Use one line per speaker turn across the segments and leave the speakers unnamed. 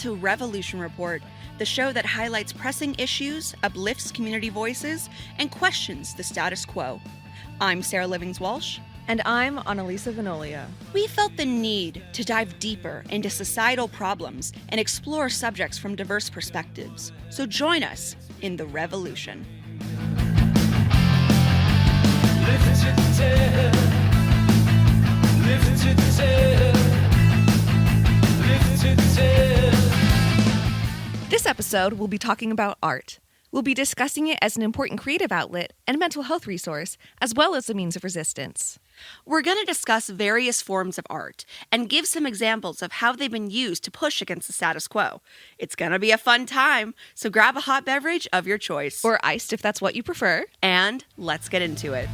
to Revolution Report, the show that highlights pressing issues, uplifts community voices, and questions the status quo. I'm Sarah Livings-Walsh.
And I'm Analisa Venolia.
We felt the need to dive deeper into societal problems and explore subjects from diverse perspectives. So join us in the revolution.
This episode, we'll be talking about art. We'll be discussing it as an important creative outlet and mental health resource, as well as a means of resistance.
We're going to discuss various forms of art and give some examples of how they've been used to push against the status quo. It's going to be a fun time, so grab a hot beverage of your choice.
Or iced if that's what you prefer.
And let's get into it.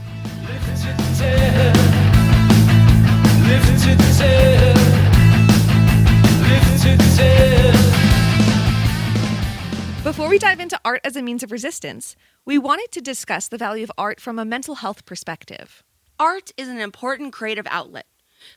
Before we dive into art as a means of resistance, we wanted to discuss the value of art from a mental health perspective.
Art is an important creative outlet,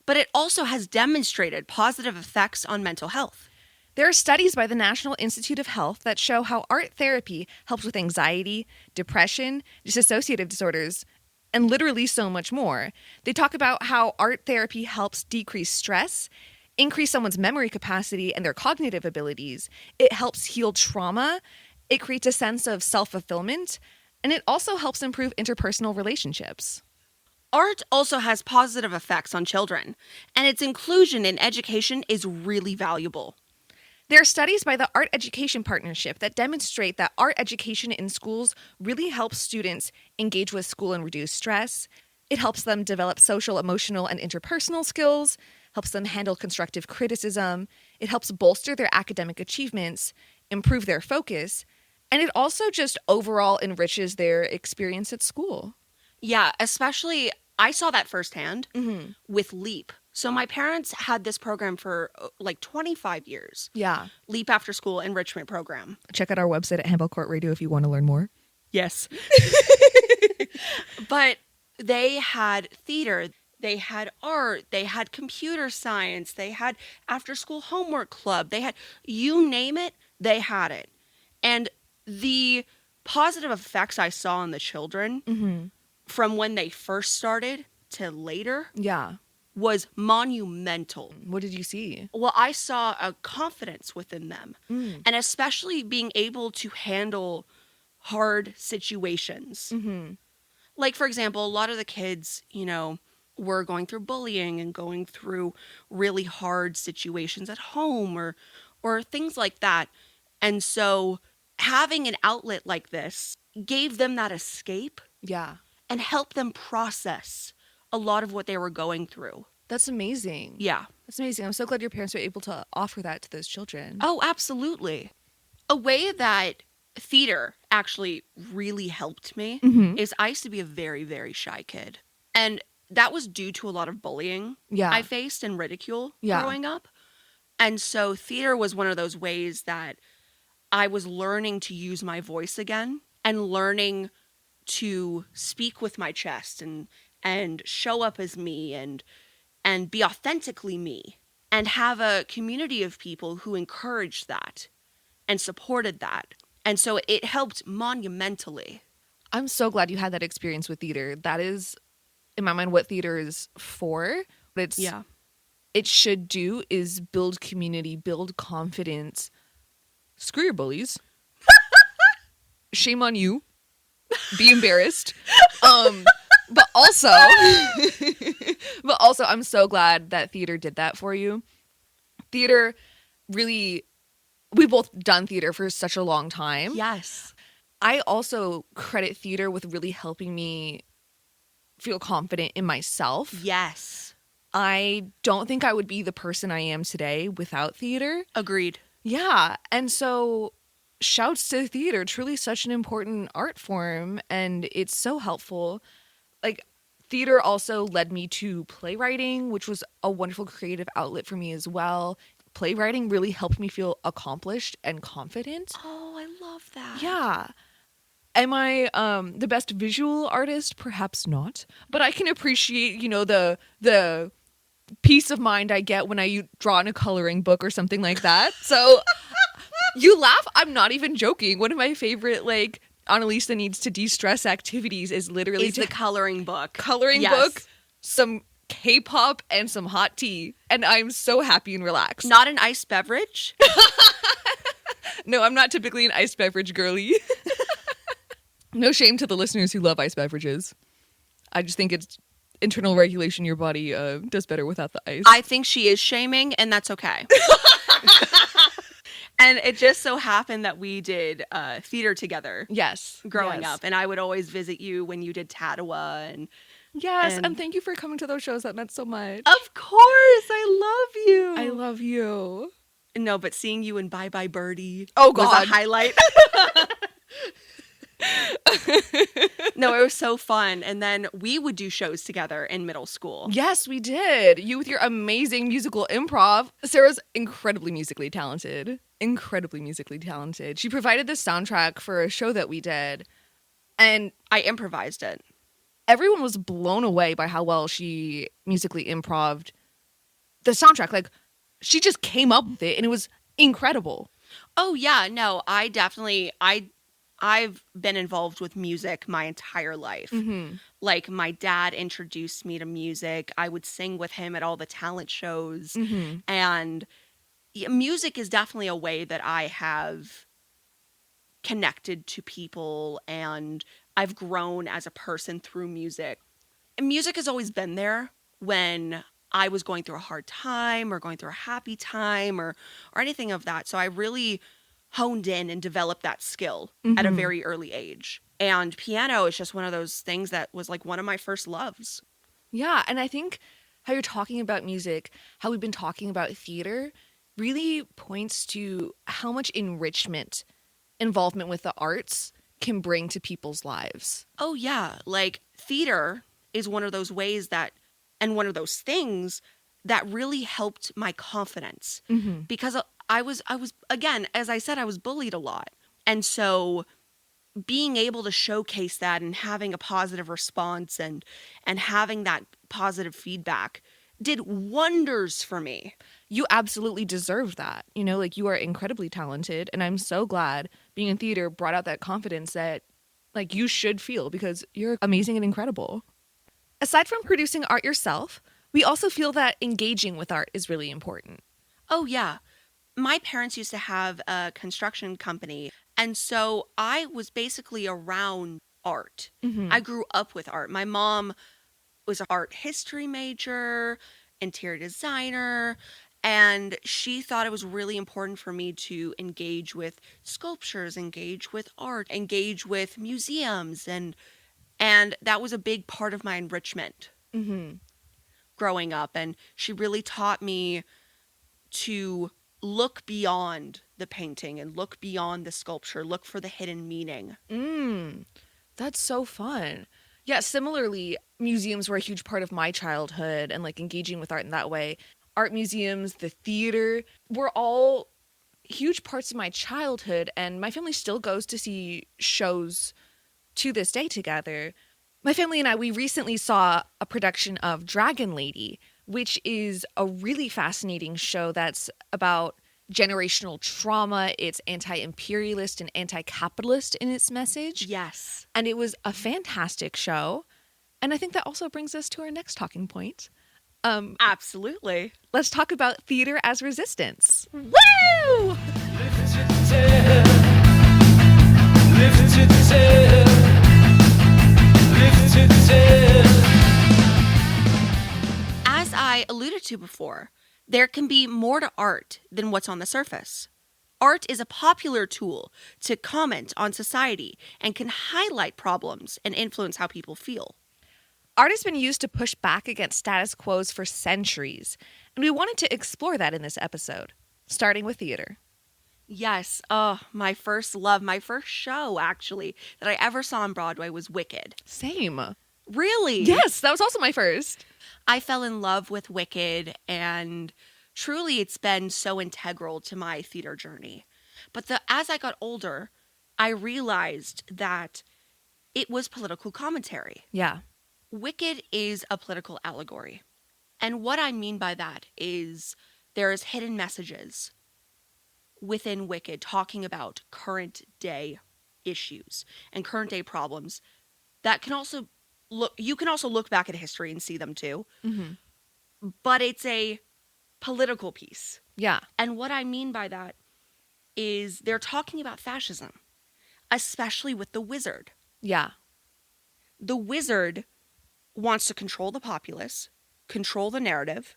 but it also has demonstrated positive effects on mental health.
There are studies by the National Institute of Health that show how art therapy helps with anxiety, depression, dissociative disorders, and literally so much more. They talk about how art therapy helps decrease stress, increase someone's memory capacity and their cognitive abilities. It helps heal trauma. It creates a sense of self-fulfillment, and it also helps improve interpersonal relationships.
Art also has positive effects on children, and its inclusion in education is really valuable.
There are studies by the Art Education Partnership that demonstrate that art education in schools really helps students engage with school and reduce stress. It helps them develop social, emotional, and interpersonal skills, helps them handle constructive criticism. It helps bolster their academic achievements, improve their focus, and it also just overall enriches their experience at school.
Yeah, especially I saw that firsthand with LEAP. So my parents had this program for like 25 years.
Yeah.
LEAP After School Enrichment Program.
Check out our website at Handball Court Radio if you want to learn more.
Yes. But they had theater, they had art, they had computer science, they had after-school homework club, they had, you name it, they had it. And the positive effects I saw on the children from when they first started to later was monumental.
What did you see?
Well, I saw a confidence within them, and especially being able to handle hard situations. Like, for example, a lot of the kids, were going through bullying and going through really hard situations at home or things like that. And so having an outlet like this gave them that escape.
Yeah.
And helped them process a lot of what they were going through.
That's amazing.
Yeah.
That's amazing. I'm so glad your parents were able to offer that to those children.
Oh, absolutely. A way that theater actually really helped me is I used to be a very, very shy kid. And that was due to a lot of bullying I faced and ridicule growing up. And so theater was one of those ways that I was learning to use my voice again and learning to speak with my chest and show up as me and be authentically me and have a community of people who encouraged that and supported that. And so it helped monumentally.
I'm so glad you had that experience with theater. That is, in my mind, what theater is for. What it should do is build community, build confidence. Screw your bullies. Shame on you. Be embarrassed. But also, I'm so glad that theater did that for you. Theater really, we've both done theater for such a long time.
Yes.
I also credit theater with really helping me feel confident in myself.
Yes.
I don't think I would be the person I am today without theater.
Agreed.
Yeah. And so shouts to theater, truly such an important art form, and it's so helpful. Like, theater also led me to playwriting, which was a wonderful creative outlet for me as well. Playwriting really helped me feel accomplished and confident.
Oh, I love that.
Yeah. Am I the best visual artist? Perhaps not. But I can appreciate, the peace of mind I get when I draw in a coloring book or something like that. So you laugh. I'm not even joking. One of my favorite, like, Analisa needs to de-stress activities is literally
the coloring book.
Coloring book, some K-pop, and some hot tea. And I'm so happy and relaxed.
Not an iced beverage?
No, I'm not typically an iced beverage girly. No shame to the listeners who love iced beverages. I just think it's internal regulation. Your body does better without the ice.
I think she is shaming, and that's okay. And it just so happened that we did theater together.
Yes.
Growing up. And I would always visit you when you did Tattawa.
And thank you for coming to those shows. That meant so much.
Of course. I love you.
I love you.
No, but seeing you in Bye Bye Birdie
was
a highlight. No, it was so fun. And then we would do shows together in middle school.
Yes, we did. You with your amazing musical improv. Sarah's incredibly musically talented. She provided the soundtrack for a show that we did. And
I improvised it.
Everyone was blown away by how well she musically improv'd the soundtrack. Like, she just came up with it, and it was incredible.
Oh, yeah. No, I've been involved with music my entire life.
Mm-hmm.
Like, my dad introduced me to music. I would sing with him at all the talent shows.
Mm-hmm.
And music is definitely a way that I have connected to people, and I've grown as a person through music. And music has always been there when I was going through a hard time or going through a happy time or anything of that. So I really honed in and developed that skill at a very early age. And piano is just one of those things that was like one of my first loves.
Yeah, and I think how you're talking about music, how we've been talking about theater, really points to how much involvement with the arts can bring to people's lives.
Oh, yeah. Like, theater is one of those ways that, and one of those things that really helped my confidence.
Mm-hmm.
Because I was, again, as I said, I was bullied a lot. And so being able to showcase that and having a positive response and having that positive feedback did wonders for me.
You absolutely deserve that. You know, like, you are incredibly talented, and I'm so glad being in theater brought out that confidence that, like, you should feel, because you're amazing and incredible. Aside from producing art yourself, we also feel that engaging with art is really important.
Oh, yeah. My parents used to have a construction company, and so I was basically around art.
Mm-hmm.
I grew up with art. My mom was an art history major, interior designer, and she thought it was really important for me to engage with sculptures, engage with art, engage with museums, and that was a big part of my enrichment growing up. And she really taught me to look beyond the painting and look beyond the sculpture, look for the hidden meaning.
That's so fun. Yeah, similarly, museums were a huge part of my childhood, and, like, engaging with art in that way. Art museums, the theater, were all huge parts of my childhood, and my family still goes to see shows to this day together. My family and I, we recently saw a production of Dragon Lady, which is a really fascinating show that's about generational trauma. It's anti-imperialist and anti-capitalist in its message.
Yes.
And it was a fantastic show. And I think that also brings us to our next talking point.
Absolutely.
Let's talk about theater as resistance.
Woo! As I alluded to before, there can be more to art than what's on the surface. Art is a popular tool to comment on society and can highlight problems and influence how people feel.
Art has been used to push back against status quos for centuries, and we wanted to explore that in this episode, starting with theater.
Yes. Oh, my first love, my first show, actually, that I ever saw on Broadway was Wicked.
Same.
Really?
Yes, that was also my first.
I fell in love with Wicked, and truly it's been so integral to my theater journey. But as I got older, I realized that it was political commentary.
Yeah.
Wicked is a political allegory. And what I mean by that is there's hidden messages within Wicked talking about current day issues and current day problems that can also you can also look back at history and see them too. But it's a political piece.
Yeah.
And what I mean by that is they're talking about fascism, especially with the wizard.
Yeah.
The wizard wants to control the populace, control the narrative,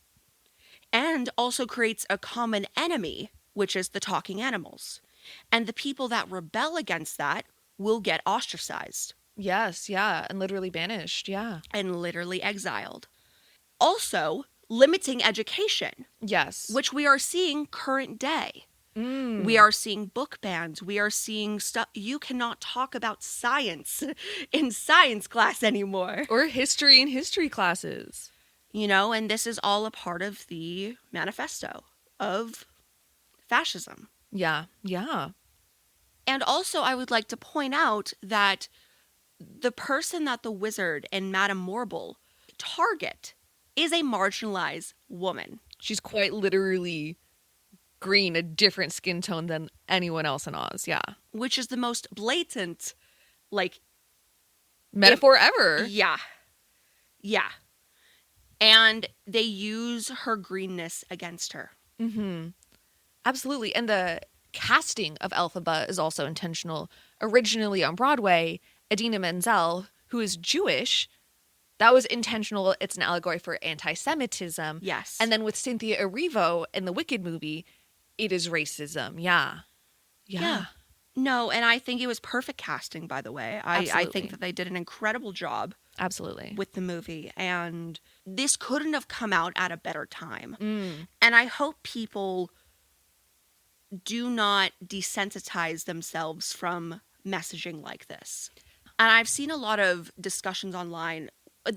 and also creates a common enemy, which is the talking animals. And the people that rebel against that will get ostracized.
Yes, yeah, and literally banished, yeah.
And literally exiled. Also, limiting education.
Yes.
Which we are seeing current day. We are seeing book bans. We are seeing stuff. You cannot talk about science in science class anymore.
Or history in history classes.
You know, and this is all a part of the manifesto of fascism.
Yeah, yeah.
And also, I would like to point out that the person that the wizard and Madame Morble target is a marginalized woman.
She's quite literally green, a different skin tone than anyone else in Oz, yeah.
Which is the most blatant, like...
metaphor ever.
Yeah. Yeah. And they use her greenness against her.
Absolutely. And the casting of Elphaba is also intentional. Originally on Broadway, Idina Menzel, who is Jewish, that was intentional. It's an allegory for anti-Semitism.
Yes.
And then with Cynthia Erivo in the Wicked movie, it is racism. Yeah.
Yeah. No, and I think it was perfect casting, by the way. I think that they did an incredible job.
Absolutely.
With the movie. And this couldn't have come out at a better time. And I hope people do not desensitize themselves from messaging like this. And I've seen a lot of discussions online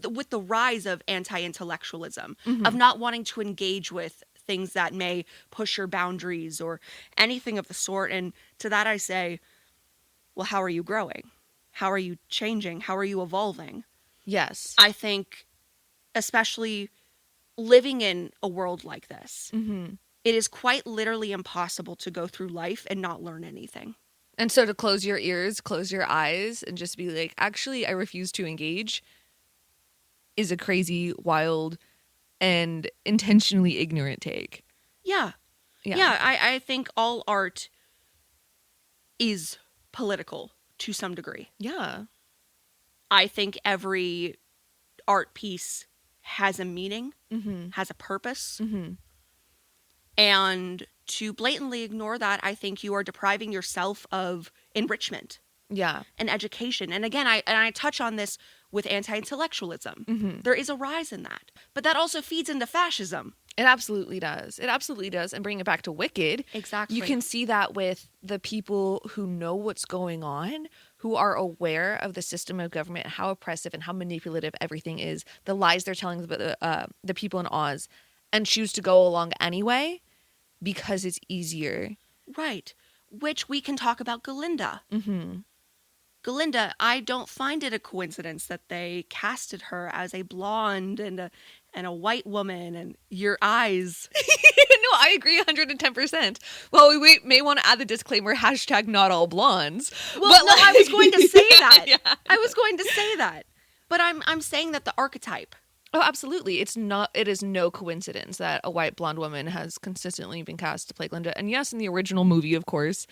with the rise of anti-intellectualism, of not wanting to engage with things that may push your boundaries or anything of the sort. And to that I say, well, how are you growing? How are you changing? How are you evolving?
Yes.
I think, especially living in a world like this, it is quite literally impossible to go through life and not learn anything.
And so to close your ears, close your eyes, and just be like, actually, I refuse to engage is a crazy, wild, and intentionally ignorant take.
Yeah. I think all art is political to some degree.
Yeah.
I think every art piece has a meaning, has a purpose. And to blatantly ignore that, I think you are depriving yourself of enrichment.
Yeah.
And education. And again, I touch on this with anti-intellectualism. There is a rise in that. But that also feeds into fascism.
It absolutely does. It absolutely does. And bring it back to Wicked.
Exactly.
You can see that with the people who know what's going on, who are aware of the system of government, how oppressive and how manipulative everything is, the lies they're telling the people in Oz, and choose to go along anyway because it's easier.
Right. Which we can talk about Galinda. Galinda, I don't find it a coincidence that they casted her as a blonde and a white woman, and your eyes.
No, I agree 110%. Well, we may want to add the disclaimer, hashtag not all blondes.
Well, but no, I was going to say that. Yeah. I was going to say that. But I'm saying that the archetype.
Oh, absolutely. It is no coincidence that a white blonde woman has consistently been cast to play Glinda. And yes, in the original movie, of course.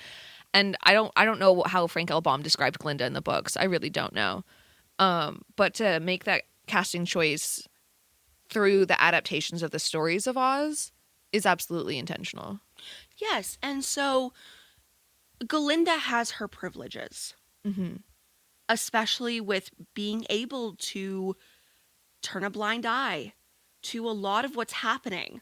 And I don't know how Frank L. Baum described Glinda in the books. I really don't know. But to make that casting choice through the adaptations of the stories of Oz is absolutely intentional.
Yes, and so Galinda has her privileges. Especially with being able to turn a blind eye to a lot of what's happening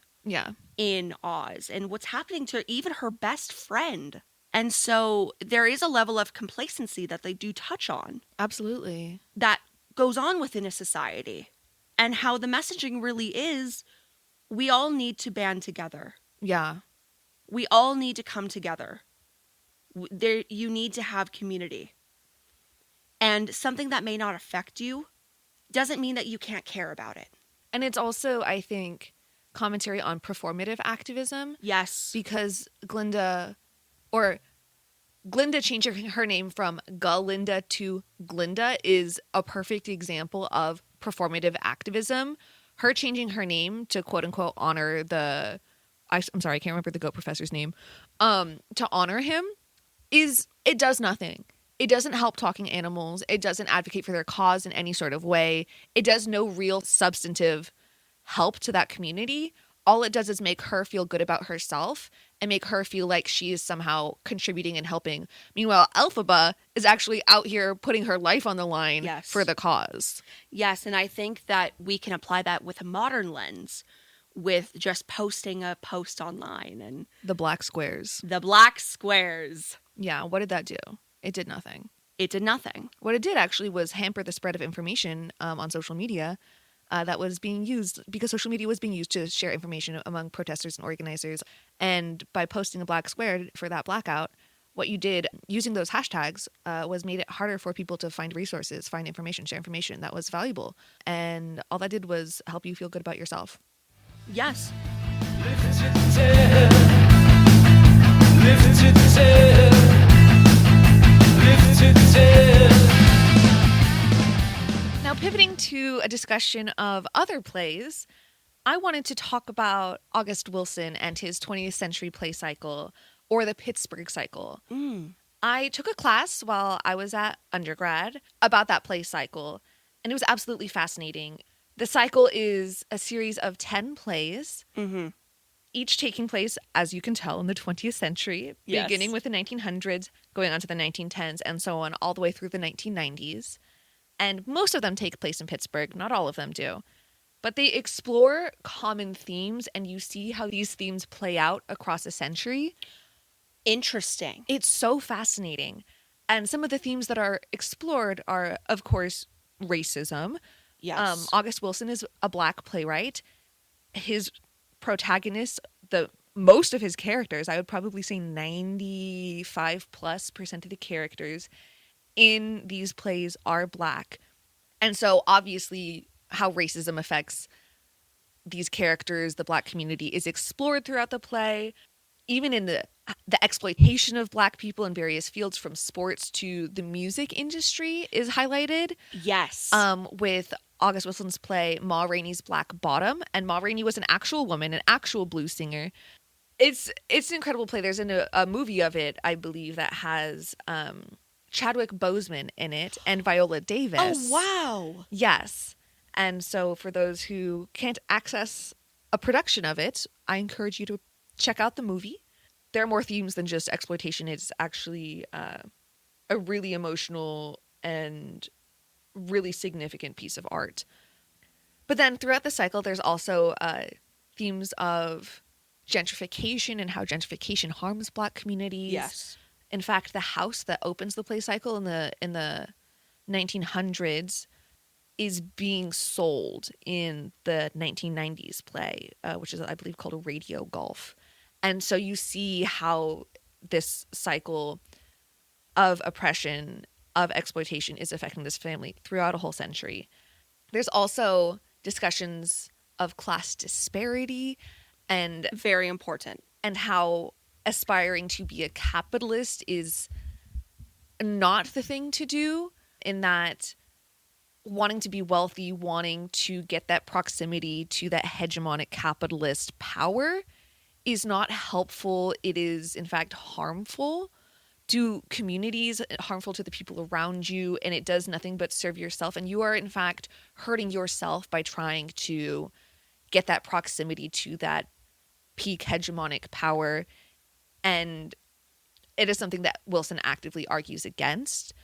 in Oz and what's happening to even her best friend. And so there is a level of complacency that they do touch on.
Absolutely.
That goes on within a society. And how the messaging really is, we all need to band together.
Yeah.
We all need to come together. You need to have community. And something that may not affect you doesn't mean that you can't care about it.
And it's also, I think, commentary on performative activism.
Yes.
Because Glinda changing her name from Galinda to Glinda is a perfect example of performative activism. Her changing her name to quote unquote honor I'm sorry, I can't remember the goat professor's name, to honor him it does nothing. It doesn't help talking animals. It doesn't advocate for their cause in any sort of way. It does no real substantive help to that community. All it does is make her feel good about herself and make her feel like she is somehow contributing and helping. Meanwhile, Elphaba is actually out here putting her life on the line for the cause.
Yes, and I think that we can apply that with a modern lens with just posting a post online and
the black squares.
The black squares.
Yeah, what did that do? It did nothing.
It did nothing.
What it did actually was hamper the spread of information on social media that was being used, because social media was being used to share information among protesters and organizers. And by posting a black square for that blackout, what you did using those hashtags was made it harder for people to find resources, find information, share information that was valuable. And all that did was help you feel good about yourself.
Yes.
Now, pivoting to a discussion of other plays, I wanted to talk about August Wilson and his 20th century play cycle, or the Pittsburgh cycle. I took a class while I was at undergrad about that play cycle, and it was absolutely fascinating. The cycle is a series of 10 plays, each taking place, as you can tell, in the 20th century, beginning with the 1900s, going on to the 1910s, and so on, all the way through the 1990s. And most of them take place in Pittsburgh. Not all of them do. But they explore common themes, and you see how these themes play out across a century.
Interesting.
It's so fascinating. And some of the themes that are explored are, of course, racism.
Yes.
August Wilson is a black playwright. His protagonists, most of his characters, I would probably say 95+% of the characters in these plays are black. And so obviously how racism affects these characters, the black community, is explored throughout the play. Even in the exploitation of black people in various fields, from sports to the music industry, is highlighted.
Yes.
With August Wilson's play Ma Rainey's Black Bottom, and Ma Rainey was an actual woman, an actual blues singer. It's an incredible play. There's a movie of it, I believe, that has Chadwick Boseman in it and Viola Davis.
Oh, wow.
Yes. And so for those who can't access a production of it, I encourage you to check out the movie. There are more themes than just exploitation. It's actually a really emotional and really significant piece of art. But then throughout the cycle, there's also themes of gentrification and how gentrification harms black communities.
Yes.
In fact, the house that opens the play cycle in the 1900s is being sold in the 1990s play, which is, I believe, called a Radio Golf. And so you see how this cycle of oppression, of exploitation, is affecting this family throughout a whole century. There's also discussions of class disparity, and
very important,
and how aspiring to be a capitalist is not the thing to do, in that wanting to be wealthy, wanting to get that proximity to that hegemonic capitalist power is not helpful. It is, in fact, harmful to communities, harmful to the people around you, and it does nothing but serve yourself. And you are, in fact, hurting yourself by trying to get that proximity to that peak hegemonic power. And it is something that Wilson actively argues against.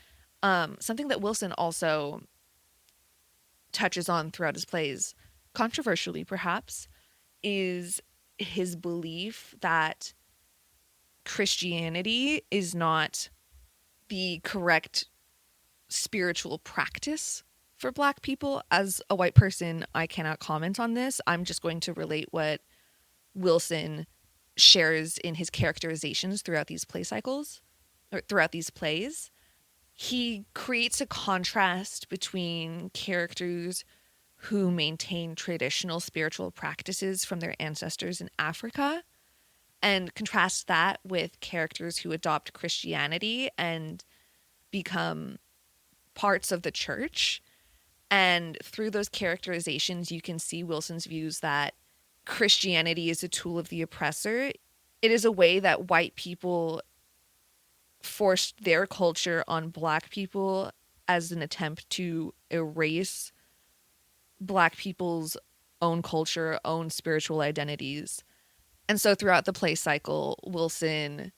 Something that Wilson also touches on throughout his plays, controversially perhaps, is his belief that Christianity is not the correct spiritual practice for black people. As a white person, I cannot comment on this. I'm just going to relate what Wilson shares in his characterizations throughout these play cycles, or throughout these plays. He creates a contrast between characters who maintain traditional spiritual practices from their ancestors in Africa, and contrast that with characters who adopt Christianity and become parts of the church. And through those characterizations, you can see Wilson's views that Christianity is a tool of the oppressor. It is a way that white people forced their culture on Black people as an attempt to erase Black people's own culture, own spiritual identities. And so throughout the play cycle, Wilson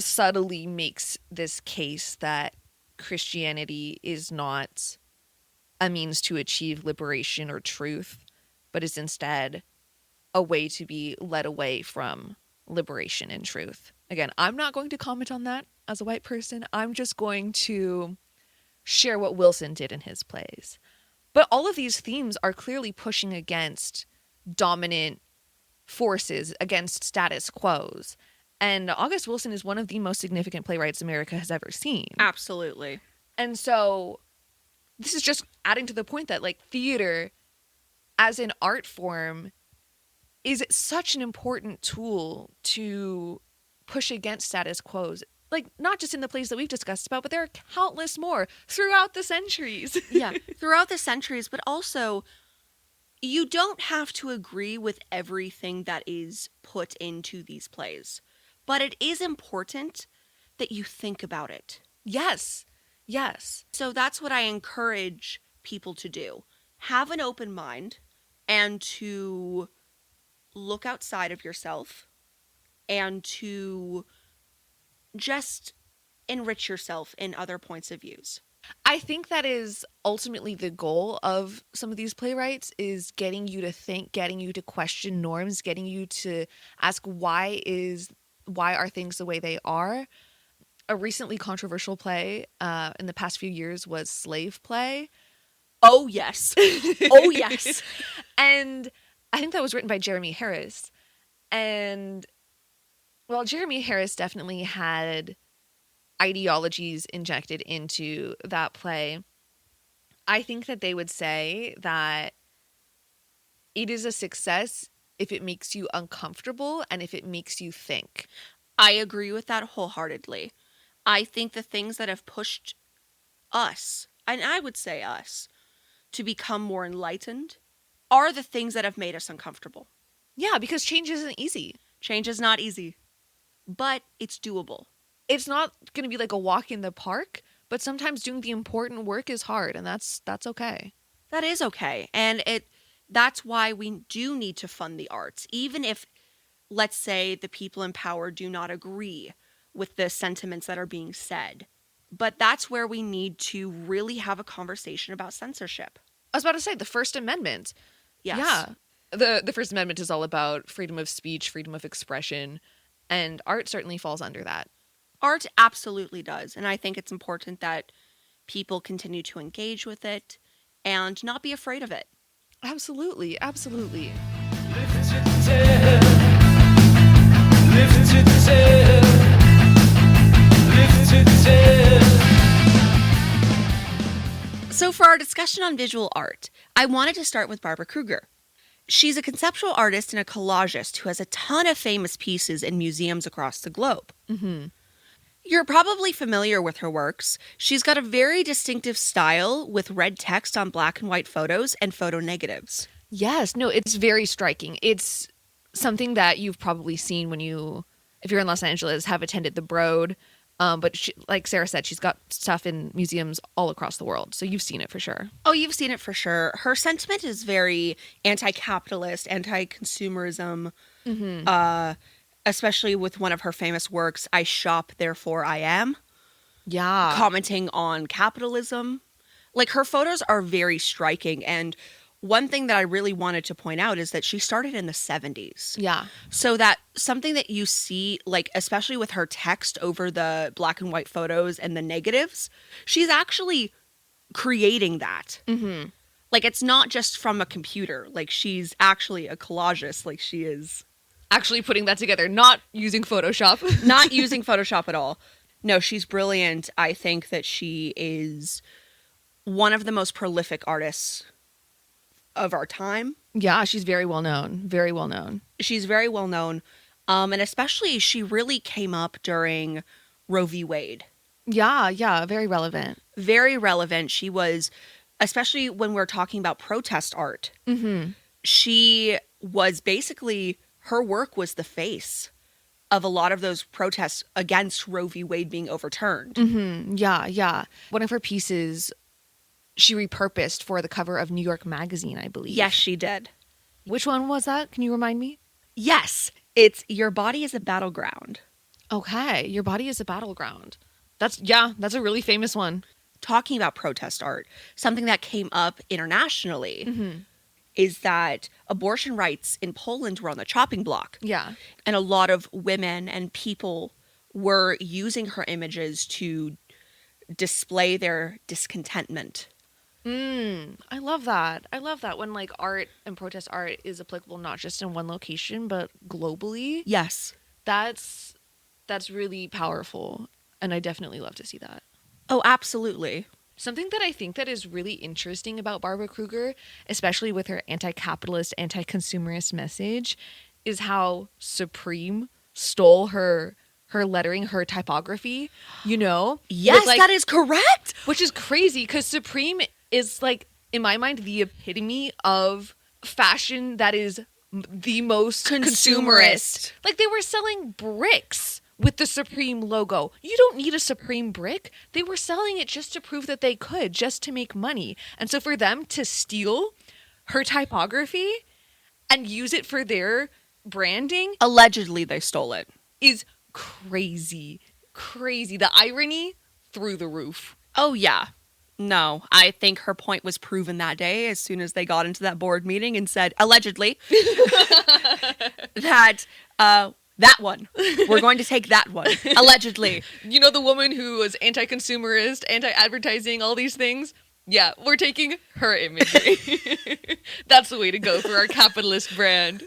subtly makes this case that Christianity is not a means to achieve liberation or truth, but is instead a way to be led away from liberation and truth. Again, I'm not going to comment on that as a white person. I'm just going to share what Wilson did in his plays. But all of these themes are clearly pushing against dominant forces, against status quos. And August Wilson is one of the most significant playwrights America has ever seen.
Absolutely.
And so this is just adding to the point that, like, theater as an art form is such an important tool to push against status quos. Like, not just in the plays that we've discussed about, but there are countless more throughout the centuries.
Yeah, throughout the centuries, but also you don't have to agree with everything that is put into these plays, but it is important that you think about it.
Yes. Yes.
So that's what I encourage people to do. Have an open mind and to look outside of yourself and to just enrich yourself in other points of views.
I think that is ultimately the goal of some of these playwrights, is getting you to think, getting you to question norms, getting you to ask why are things the way they are. A recently controversial play in the past few years was Slave Play.
Oh, yes. Oh, yes.
And I think that was written by Jeremy Harris. And, well, Jeremy Harris definitely had ideologies injected into that play. I think that they would say that it is a success if it makes you uncomfortable and if it makes you think.
I agree with that wholeheartedly. I think the things that have pushed us, and I would say us, to become more enlightened are the things that have made us uncomfortable.
Yeah, because change isn't easy.
Change is not easy, but it's doable.
It's not going to be like a walk in the park, but sometimes doing the important work is hard, and that's okay.
That is okay. And that's why we do need to fund the arts, even if, let's say, the people in power do not agree with the sentiments that are being said. But that's where we need to really have a conversation about censorship.
I was about to say, the First Amendment.
Yes.
Yeah. The First Amendment is all about freedom of speech, freedom of expression, and art certainly falls under that.
Art absolutely does. And I think it's important that people continue to engage with it and not be afraid of it.
Absolutely. Absolutely.
Lift your tail. Lift your tail. Lift your tail.
So for our discussion on visual art, I wanted to start with Barbara Kruger. She's a conceptual artist and a collagist who has a ton of famous pieces in museums across the globe.
Mm-hmm.
You're probably familiar with her works. She's got a very distinctive style with red text on black and white photos and photo negatives.
Yes, no, it's very striking. It's something that you've probably seen when if you're in Los Angeles, have attended the Broad. But she, like Sarah said, she's got stuff in museums all across the world. So you've seen it for sure.
Oh, you've seen it for sure. Her sentiment is very anti-capitalist, anti-consumerism, especially with one of her famous works, I Shop, Therefore I Am.
Yeah.
Commenting on capitalism. Like, her photos are very striking. And one thing that I really wanted to point out is that she started in the 70s.
Yeah.
So that something that you see, like, especially with her text over the black and white photos and the negatives, she's actually creating that.
Mm-hmm.
Like, it's not just from a computer. Like, she's actually a collagist. Like, she is
Actually putting that together, not using Photoshop.
not using Photoshop at all. No, she's brilliant. I think that she is one of the most prolific artists of our time.
Yeah, she's very well known. Very well known.
She's very well known. And especially she really came up during Roe v. Wade.
Yeah, very relevant.
Very relevant. She was, especially when we're talking about protest art, she was basically, her work was the face of a lot of those protests against Roe v. Wade being overturned.
Yeah. One of her pieces she repurposed for the cover of New York Magazine, I believe.
Yes, she did.
Which one was that? Can you remind me?
Yes, it's Your Body is a Battleground.
Okay, Your Body is a Battleground. That's a really famous one.
Talking about protest art, something that came up internationally is that abortion rights in Poland were on the chopping block.
Yeah.
And a lot of women and people were using her images to display their discontentment.
I love that. I love that when like art and protest art is applicable not just in one location but globally.
Yes.
That's really powerful, and I definitely love to see that.
Oh, absolutely.
Something that I think that is really interesting about Barbara Kruger, especially with her anti-capitalist, anti-consumerist message, is how Supreme stole her lettering, her typography, you know?
Yes, that is correct.
Which is crazy because Supreme is like, in my mind, the epitome of fashion that is the most consumerist. Like they were selling bricks with the Supreme logo. You don't need a Supreme brick. They were selling it just to prove that they could, just to make money. And so for them to steal her typography and use it for their branding,
allegedly they stole it,
is crazy. The irony through the roof.
Oh, yeah. No, I think her point was proven that day as soon as they got into that board meeting and said, allegedly, that one. We're going to take that one. Allegedly.
You know the woman who was anti-consumerist, anti-advertising, all these things? Yeah, we're taking her imagery. That's the way to go for our capitalist brand.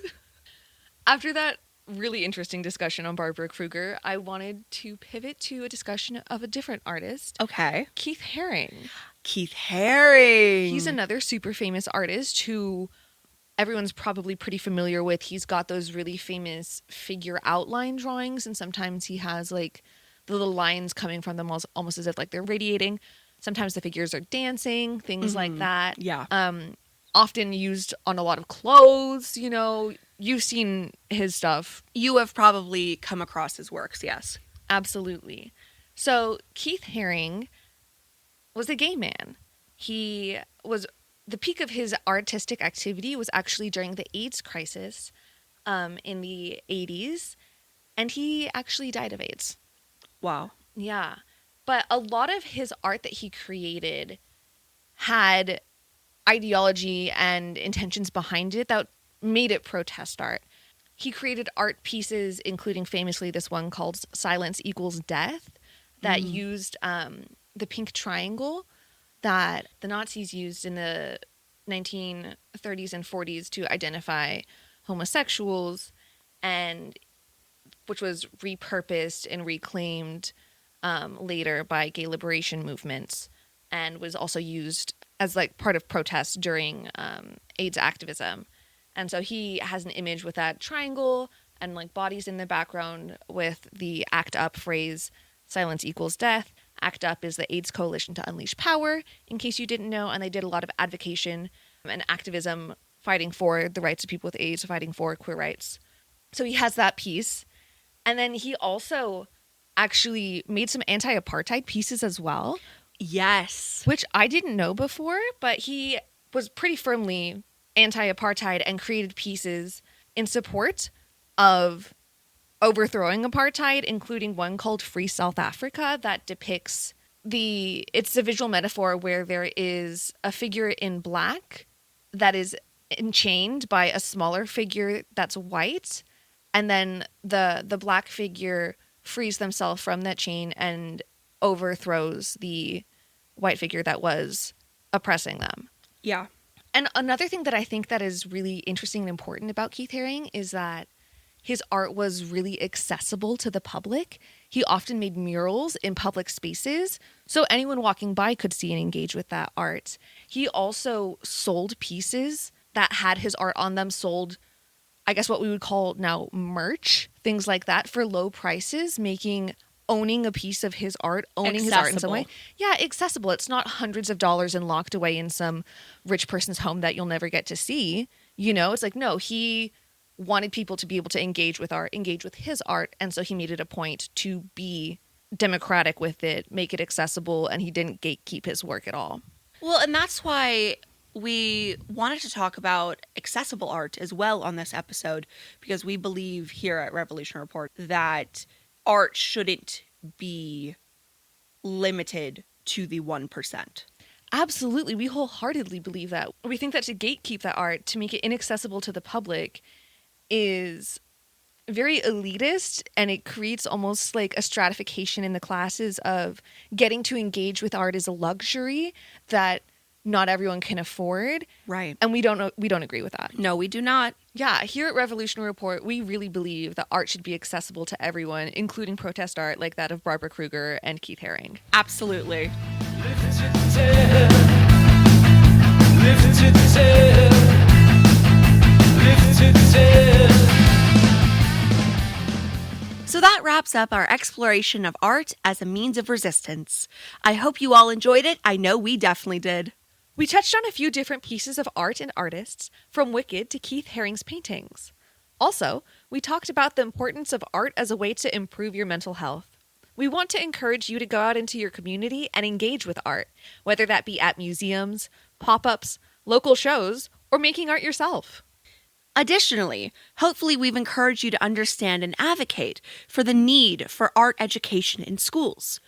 After that really interesting discussion on Barbara Kruger, I wanted to pivot to a discussion of a different artist.
Okay.
Keith Haring.
Keith Haring.
He's another super famous artist who everyone's probably pretty familiar with. He's got those really famous figure outline drawings, and sometimes he has like the little lines coming from them almost as if like they're radiating. Sometimes the figures are dancing, things like that.
Yeah.
Often used on a lot of clothes, you know. You've seen his stuff.
You have probably come across his works, yes.
Absolutely. So Keith Haring was a gay man. He was, the peak of his artistic activity was actually during the AIDS crisis in the 80s, and he actually died of AIDS.
Wow.
Yeah. But a lot of his art that he created had ideology and intentions behind it that made it protest art. He created art pieces, including famously this one called Silence Equals Death, that used the pink triangle that the Nazis used in the 1930s and 40s to identify homosexuals, and which was repurposed and reclaimed later by gay liberation movements, and was also used as like part of protests during AIDS activism. And so he has an image with that triangle and like bodies in the background with the ACT UP phrase, silence equals death. ACT UP is the AIDS Coalition to Unleash Power, in case you didn't know. And they did a lot of advocation and activism fighting for the rights of people with AIDS, fighting for queer rights. So he has that piece. And then he also actually made some anti-apartheid pieces as well.
Yes.
Which I didn't know before, but he was pretty firmly anti-apartheid and created pieces in support of overthrowing apartheid, including one called Free South Africa that depicts it's a visual metaphor where there is a figure in black that is enchained by a smaller figure that's white, and then the black figure frees themselves from that chain and overthrows the white figure that was oppressing them.
Yeah.
And another thing that I think that is really interesting and important about Keith Haring is that his art was really accessible to the public. He often made murals in public spaces, so anyone walking by could see and engage with that art. He also sold pieces that had his art on them sold, I guess what we would call now merch, things like that, for low prices, making owning a piece of his art, owning his art in some way. Yeah, accessible. It's not hundreds of dollars and locked away in some rich person's home that you'll never get to see. You know, it's like, no, he wanted people to be able to engage with art, engage with his art. And so he made it a point to be democratic with it, make it accessible, and he didn't gatekeep his work at all.
Well, and that's why we wanted to talk about accessible art as well on this episode, because we believe here at Revolution Report that art shouldn't be limited to the 1%.
Absolutely. We wholeheartedly believe that. We think that to gatekeep that art, to make it inaccessible to the public, is very elitist, and it creates almost like a stratification in the classes of getting to engage with art is a luxury that not everyone can afford.
Right.
And we don't agree with that.
No, we do not.
Yeah, here at Revolution Report, we really believe that art should be accessible to everyone, including protest art like that of Barbara Kruger and Keith Haring.
Absolutely.
Lift it to 10. Lift it to 10. Lift it to 10.
So that wraps up our exploration of art as a means of resistance. I hope you all enjoyed it. I know we definitely did.
We touched on a few different pieces of art and artists, from Wicked to Keith Haring's paintings. Also, we talked about the importance of art as a way to improve your mental health. We want to encourage you to go out into your community and engage with art, whether that be at museums, pop-ups, local shows, or making art yourself.
Additionally, hopefully we've encouraged you to understand and advocate for the need for art education in schools.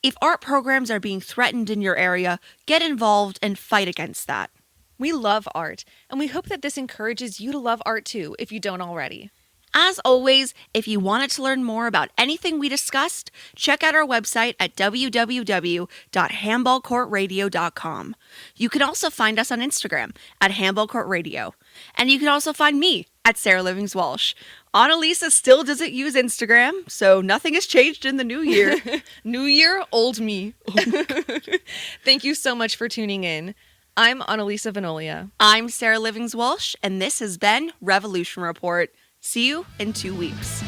If art programs are being threatened in your area, get involved and fight against that.
We love art, and we hope that this encourages you to love art too, if you don't already.
As always, if you wanted to learn more about anything we discussed, check out our website at www.handballcourtradio.com. You can also find us on Instagram at handballcourtradio. And you can also find me at Sarah Livings-Walsh. Analisa still doesn't use Instagram, so nothing has changed in the new year.
New year, old me. Thank you so much for tuning in. I'm Analisa Venolia.
I'm Sarah Livings-Walsh, and this has been Revolution Report. See you in 2 weeks.